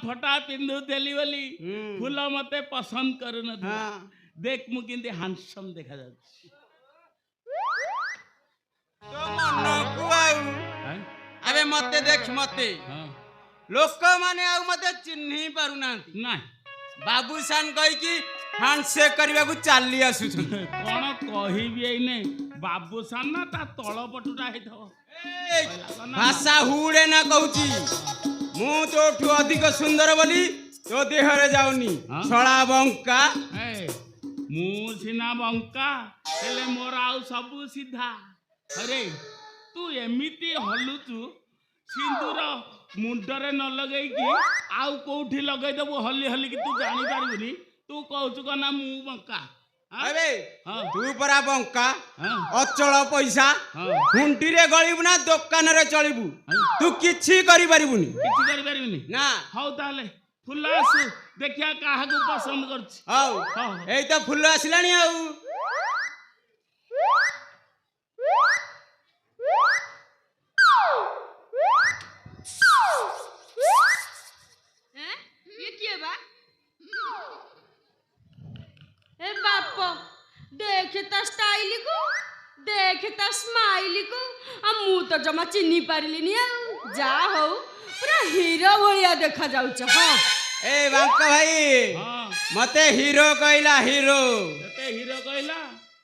फटा पिंधुली बोली फूल मते पसंद करू न देख मु किंती हैंडसम देखा जाउछि तो मनकु आउ अबे मते देख मते लोक माने आउ मते चिन्ही पारु नांती नाही बाबूसान कहि कि हैंडशेक करबा को चाली आसु कोन कहिबी एने बाबूसान ना ता तळ पटुटा हेथो भाषा हुड़े ना कहूची मु तोठू अधिक सुंदर बोली तो देहरे जाउनी छळा बंका मु सिना बंका हेले मोर आउ सब सीधा अरे तू एमिति हलुचु सिंदूर मुंडरे न लगई कि आउ कोठी लगई देबो हल्ली हल्ली कि तू जानि पारबुनी तू कहउछु कना मु बंका अबे तू परा बंका अचल पैसा हुंटी रे गळिबु ना दुकान रे चलिबु तू किछि करि पारिबुनी ना हौ ताले फुल आसु देखिया काहा को पसंद करछि हौ एई त फुल आसिलानी आउ ये किए बा ए बाप देख ता स्टाइल को देख ता स्माइल को आ मु तो जमा चिन्ही पारिलिनी आ जा हो पूरा हीरो भलिया देखा जाउछ हां ए बांका भाई मते हीरो कहला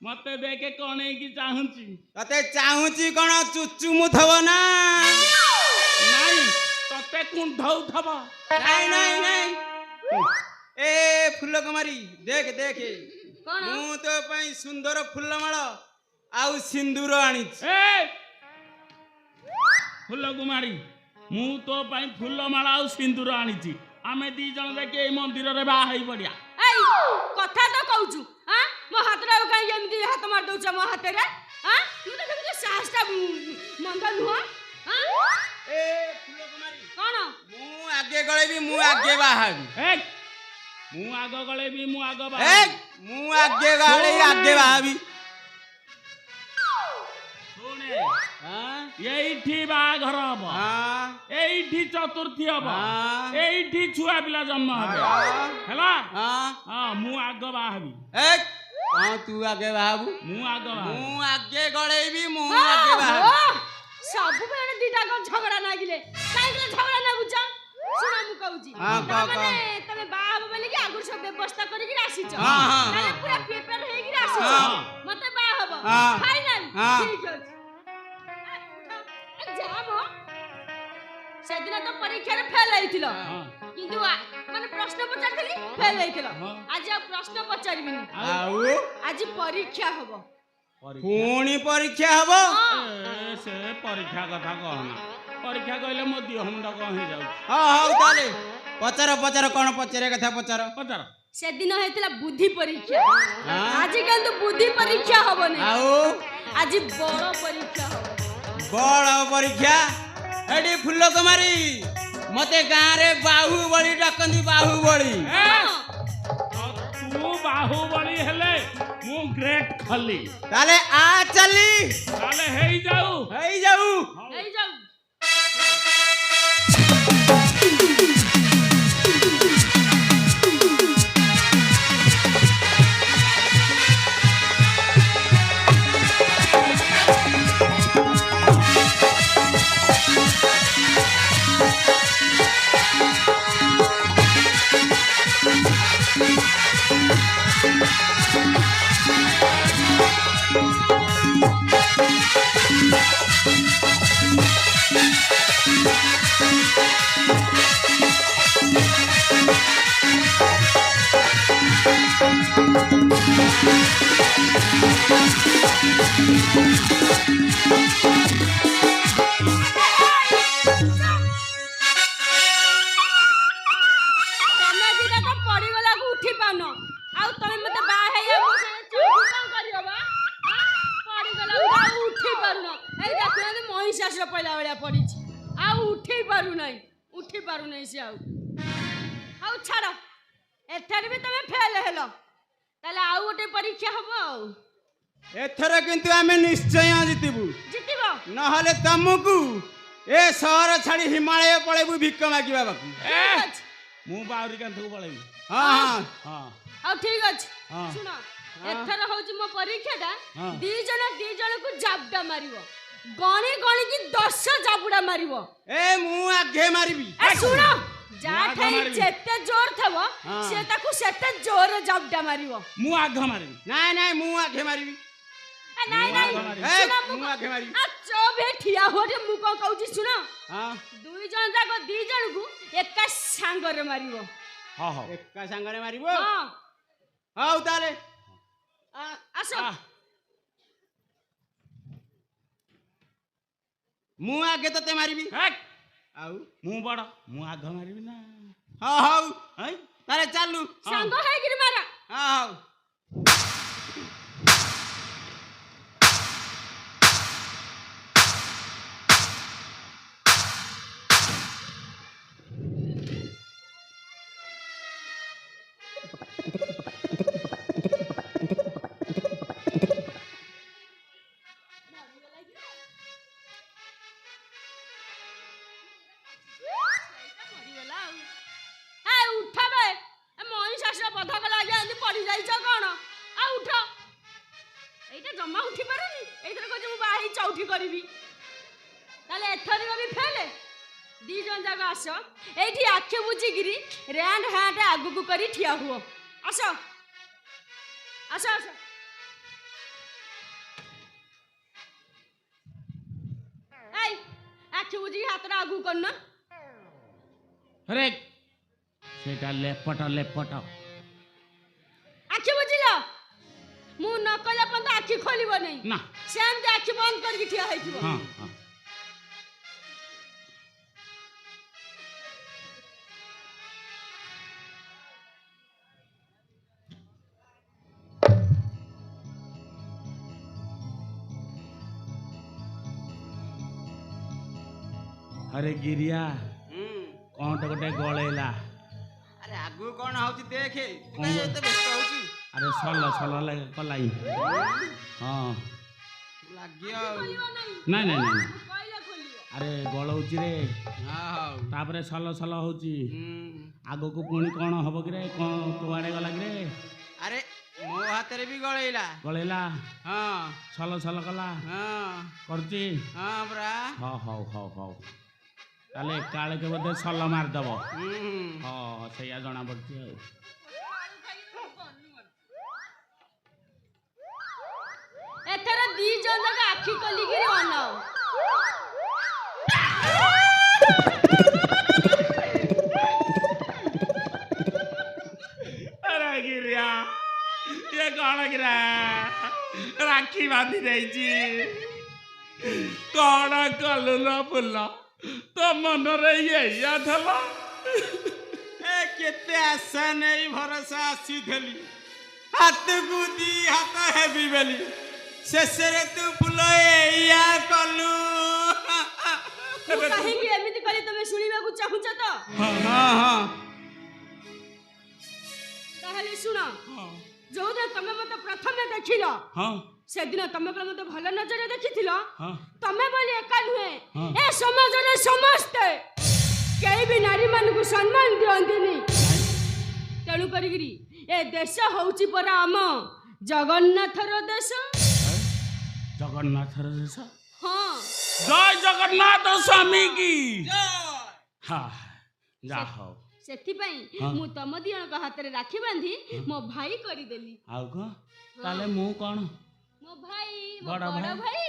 मते देखे कोने की चाहुची तते चाहुची कोन चुच्चु मुथब ना नहीं तते कुंढौ थब नहीं ए फूल कुमारी देख मु तो पई सुंदर फूलमाळ आउ सिंदूर आनी ए फूल कुमारी मु तो पई फूलमाळ आउ सिंदूर आनी आमे दी जण देखे ए मंदिर रे बा हई पड़िया ए कथा तो कहूछु हां मो हाथ रे काई एमदी हाथ मार दउछ मो हाथ रे हां तू तो देखि साहसटा मंद नुह हां ए फूल कुमारी कोन मु आगे गळेबी मु आगे बाहाबी ए मु आगे गळेबी मु आगे बाहाबी ए मु आगे गळे आगे बाहाबी सुने हां एठी बा घर हबो हां एठी चतुर्थी हबो एठी छुआ पिला जन्म हबे हैला हां मु आगे बाहाबी ए हां तू आगे बाहाबू मु आगे गळेबी मु आगे बाहाबी सब बेने दीटा को झगड़ा नागिले काई के झगड़ा ना बुझा सुना मु कहूजी माने तमे बाब बोले कि आगु सब व्यवस्था करि कि रासी छ ताले पूरा पेपर हे कि रासी छ मते बा हबो फाइनल ठीक अछि एग्जाम हो सेदिन तो परीक्षा रे फेल आइथिलो किंतु माने प्रश्न पचारथली फेल आइथिलो आज आ प्रश्न पचारबिनी आउ आज परीक्षा हबो पुणी परीक्षा हबो से परीक्षा कथा कहना परीक्षा कहले मो दिह मुंडा कहि जाउ हां ताले पचार कोन पचारे कथा पचार से दिन हेतला बुद्धि परीक्षा आज कल तो बुद्धि परीक्षा हबो नै आउ आज बड़ परीक्षा हबो बड़ परीक्षा एडी फुल्ल कुमारी मते गां रे बाहुबली डाकंदी बाहुबली तू बाहुबली हेले मु ग्रेट खली ताले आ चली ताले हेई जाऊ उठी पारु नहीं से आउ छाड़ एथर भी तमे फेल हेलो ताले आउ गोटे परीक्षा हबो एथर किंतु आमे निश्चय जितिबु न हले तमकु ए शहर छाड़ी हिमालय पळेबु भिक्क मागिबा बाकू ମୁଁ ବାଉରି କାନ୍ଥକୁ ପଳେଇବି। ହଁ ହଁ ହଁ ଆଉ ଠିକ ଅଛି ହଁ। ଶୁଣ ଏଥର ହଉଛି ମୋ ପରୀକ୍ଷାଟା ହଁ। ଦି ଜଣକୁ ଜାବୁଡା ମାରିବ ଗଣି ଗଣିକି 10 ଜାବୁଡା ମାରିବ। ଏ ମୁଁ ଆଗେ ମାରିବି। ଏ ଶୁଣ ଯା ଆଗ ଠାଇ ମାରିବି। ଯେତେ ଜୋର ଥବ ହଁ। ସେ ତାକୁ ସେତେ ଜୋର ଜାବୁଡା ମାରିବ। ମୁଁ ଆଗ ମାରିବି। ନାଇଁ ନାଇଁ ମୁଁ ଆଗେ ମାରିବି। ନାଇଁ ନାଇଁ ଆଗ ମାରିବି। ଏ ଶୁଣ ମୁଁ ଆଗେ ମାରିବି। ଚୋବେ ଠିଆ ହୁଅ ଟିକେ ମୁଁ କଣ କହୁଛି ଶୁଣ ହଁ ଦୁଇ ଜଣ ଯାକ ଦି ଜଣକୁ ଏକା ସାଙ୍ଗରେ ମାରିବ। ହଁ ହଉ ଏକା ସାଙ୍ଗରେ ମାରିବ। ହଁ ହଉ ତାହେଲେ ଆସ ମୁଁ ଆଗେ ତତେ ମାରିବି। ହେକ୍, ଆଉ ମୁଁ ବଡ଼ ମୁଁ ଆଗ ମାରିବି ନା। ହଁ ହଉ ହେଇ, ତାହେଲେ ଚାଲୁ। ସାଙ୍ଗ ହେଇକିରି ମାର। ହଁ ହଉ ମରିଗଲା ଆଉ। ଏ ଉଠ ବେ ଏ ମଣିଷ ଆସିଲା ବଧ କଲା ଆଜ୍ଞା ଏମିତି ପଡି ଯାଇଛ କଣ? ଆଉ ଉଠ ଏଇଟା ଜମା ଉଠି ପାରୁନି। ଏଇଥର କହୁଛି ମୁଁ ବାହା ହେଇ ଚଉଠି କରିବି। ତାହେଲେ ଏଥରିକ ବି ଫେଲେ ଦି ଜଣ ଯାକ ଆସ ଏଇଠି ଆଖି ବୁଝିକିରି ର୍ୟାଣ୍ଡ ହ୍ୟାଣ୍ଡ ଆଗକୁ କରି ଠିଆ ହୁଅ। ଆସ ଆସ ଆସ ଏଇ ଆଖି ବୁଝିକି ହାତଟା ଆଗକୁ କରୁନ। ଆରେ ସେଇଟା ଲେପଟ ଲେପଟ। ଆଖି ବୁଝିଲ ମୁଁ ନ କଲା ପର୍ଯ୍ୟନ୍ତ ଆଖି ଖୋଲିବ ନାହିଁ। ନା ସେମିତି ଆଖି ବନ୍ଦ କରିକି ଠିଆ ହେଇଥିବ। ହଁ ହଁ ଆରେ ଗିରିଆ କଣ ତ ଗୋଟେ ଗଳେଇଲା। ଆରେ ଆଗକୁ କଣ ହଉଛି ଦେଖେ। ତୁ କଣ? କାଇଁ ଏତେ ବ୍ୟସ୍ତ ହଉଛୁ? ଆରେ ସଲ ସଲ କଲାଇ। ହଁ ଲାଗିବ ଆଉ। ଖୋଲିବ ନାହିଁ। ନାଇଁ ନାଇଁ ନାଇଁ ମୁଁ କହିଲେ ଖୋଲିବ। ଆରେ ଗଳଉଛି ରେ ହଁ ହଉ ତାପରେ ସଲ ସଲ ହଉଛି। ହୁଁ। ଆଗକୁ ପୁଣି କଣ ହବ କିରେ? କଣ କୁଆଡେ ଗଲା କିରେ? ଆରେ ମୋ ହାତରେ ବି ଗଳେଇଲା। ଗଳେଇଲା ହଁ ସଲ ସଲ କଲା ହଁ କରୁଛି। ହଁ ପରା। ହଉ ହଉ ହଉ ହଉ ତାହେଲେ କାଳେ ବୋଧେ ସଲ ମାରିଦବ। ହୁଁ ହଁ ସେଇଆ ଜଣା ପଡୁଛି ଆଉ। ଏଥର ଦି ଜଣ ଯାକ ଆଖି ଖୋଲିକିରି ଅନାଅ। ଆରେ ଗିରିଆ ଇଏ କଣ କିରା ରାକ୍ଷୀ ବାନ୍ଧି ଦେଇଛି। କଣ କଲୁ ଲୋ ଫୁଲ ତୋ ମନରେ ଏଇଆ ଥିଲା। ଏ କେତେ ଆଶା ନେଇ ଭରସା ଆସିଥିଲି ହାତକୁ ଦି ହାତ ହେବି ବୋଲି ଶେଷରେ ତୁ ଫୁଲ ଏଇଆ କଲୁ। ମୁଁ କାହିଁକି ଏମିତି କରି ତମେ ଶୁଣିବାକୁ ଚାହୁଁଛ ତ? ହଁ ହଁ ତାହେଲେ ଶୁଣ ଯୋଉଦିନ ତମେ ମତେ ପ୍ରଥମେ ଦେଖିଲ ହଁ ସେଦିନ ତମେ କଣ ମତେ ଭଲ ନଜରରେ ଦେଖିଥିଲ? ହଁ ତମେ ବୋଲି ଏକା ନୁହେଁ ହଁ। ଏ ସମାଜରେ ସମସ୍ତେ କେହି ବି ନାରୀ ମାନଙ୍କୁ ସମ୍ମାନ ଦିଅନ୍ତିନି। ତେଣୁ କରିକିରି ଏ ଦେଶ ହଉଛି ପରା ଆମ ଜଗନ୍ନାଥର ଦେଶ। ଜଗନ୍ନାଥର ଦେଶ। ହଁ ଜୟ ଜଗନ୍ନାଥ ସ୍ୱାମୀ କି। ହଁ ଯା ହଉ। ସେଥିପାଇଁ ହଁ। ମୁଁ ତମ ଦି ଜଣଙ୍କ ହାତରେ ରାକ୍ଷୀ ବାନ୍ଧି ମୋ ଭାଇ କରିଦେଲି। ଆଉ କଣ ତାହେଲେ ମୁଁ କଣ ମୋ ଭାଇ ମୋ ବଡ଼ ବଡ଼ ଭାଇ? ଭାଇ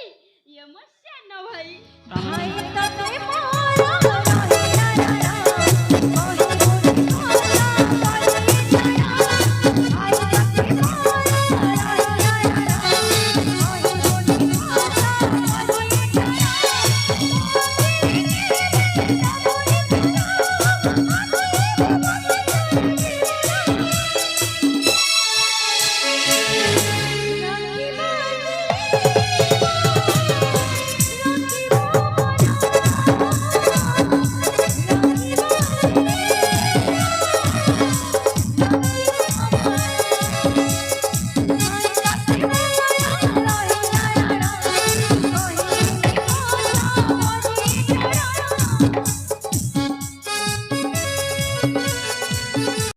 ଇଏ ମୋ ସାନ ଭାଇ। ଭାଇ ତତେ Thank you.